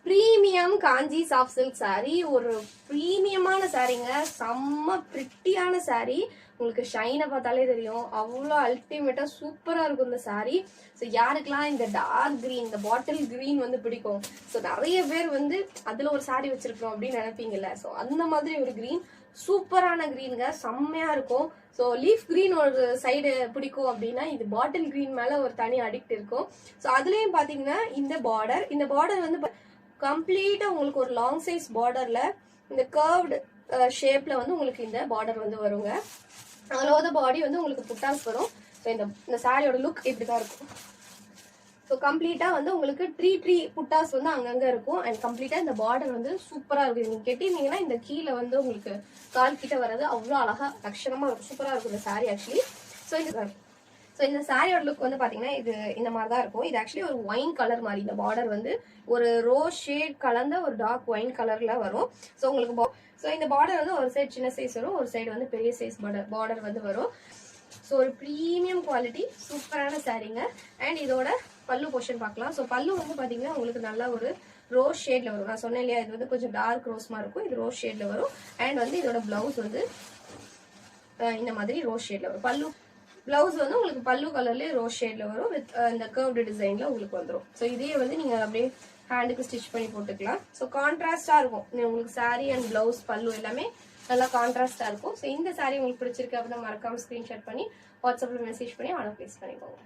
Premium காஞ்சி soft silk sorry, ஒரு பிரீமியமான சாரீங்க, செம்ம பிரிட்டியான sorry. உங்களுக்கு ஷைனை பார்த்தாலே தெரியும், அவ்வளோ அல்டிமேட்டா சூப்பரா இருக்கும் இந்த சாரி. ஸோ யாருக்கெல்லாம் இந்த டார்க் கிரீன், இந்த பாட்டில் கிரீன் வந்து பிடிக்கும், ஸோ நிறைய பேர் வந்து அதுல ஒரு சாரி வச்சிருக்கோம் அப்படின்னு நினைப்பீங்கல்ல. ஸோ அந்த மாதிரி ஒரு கிரீன், சூப்பரான கிரீனுங்க, செம்மையா இருக்கும். ஸோ லீஃப் கிரீன் ஒரு சைடு பிடிக்கும் அப்படின்னா இது பாட்டில் கிரீன் மேல ஒரு தனி அடிக்ட் இருக்கும். ஸோ அதுலயும் பாத்தீங்கன்னா இந்த பார்டர் வந்து கம்ப்ளீட்டா உங்களுக்கு ஒரு லாங் சைஸ் பார்டர்ல இந்த கர்வ்டு ஷேப்ல வந்து உங்களுக்கு இந்த பார்டர் வந்து வருங்க. ஆல் ஓவர் த பாடி வந்து உங்களுக்கு புட்டாஸ் வரும். ஸோ இந்த சாரியோட லுக் இப்படிதான் இருக்கும். ஸோ கம்ப்ளீட்டா வந்து உங்களுக்கு ட்ரீ புட்டாஸ் வந்து அங்கங்க இருக்கும். அண்ட் கம்ப்ளீட்டா இந்த பார்டர் வந்து சூப்பரா இருக்கும். நீங்க கெட்டிருந்தீங்கன்னா இந்த கீழே வந்து உங்களுக்கு கால் கிட்ட வர்றது அவ்வளோ அழகா லட்சணமா இருக்கும், சூப்பரா இருக்கும் இந்த சாரி ஆக்சுவலி. ஸோ இந்த சாரியோட லுக் வந்து பாத்தீங்கன்னா இது இந்த மாதிரி தான் இருக்கும். இது ஆக்சுவலி ஒரு ஒயின் கலர் மாதிரி, இந்த பார்டர் வந்து ஒரு ரோஸ் ஷேட் கலந்த ஒரு டார்க் ஒயின் கலர்ல வரும். ஸோ உங்களுக்கு ஸோ இந்த பார்டர் வந்து ஒரு சைடு சின்ன சைஸ் வரும், ஒரு சைடு வந்து பெரிய சைஸ் பார்டர் வந்து வரும். ஸோ ஒரு ப்ரீமியம் குவாலிட்டி சூப்பரான சாரீங்க. அண்ட் இதோட பல்லு போர்ஷன் பார்க்கலாம். ஸோ பல்லு வந்து பாத்தீங்கன்னா உங்களுக்கு நல்ல ஒரு ரோஸ் ஷேட்ல வரும். நான் சொன்னேன் இல்லையா, இது வந்து கொஞ்சம் டார்க் ரோஸ் மாதிரி இருக்கும், இது ரோஸ் ஷேட்ல வரும். அண்ட் வந்து இதோட பிளவுஸ் வந்து இந்த மாதிரி ரோஸ் ஷேட்ல வரும். பல்லு பிளவுஸ் வந்து உங்களுக்கு பல்லு கலர்லயே ரோஸ் ஷேட்ல வரும், வித் இந்த கர்வ்டு டிசைன்ல உங்களுக்கு வந்துடும். ஸோ இதே வந்து நீங்க அப்படியே ஹேண்டுக்கு ஸ்டிச் பண்ணி போட்டுக்கலாம். ஸோ கான்ட்ராஸ்டா இருக்கும் உங்களுக்கு சாரி அண்ட் பிளவுஸ் பல்லு எல்லாமே நல்லா கான்ட்ராஸ்டா இருக்கும். ஸோ இந்த சாரி உங்களுக்கு பிடிச்சிருக்கு அப்படின்னா மறக்காம ஸ்கிரீன்ஷாட் பண்ணி வாட்ஸ்அப்ல மெசேஜ் பண்ணி ஆர்டர் பிளேஸ் பண்ணிக்கோங்க.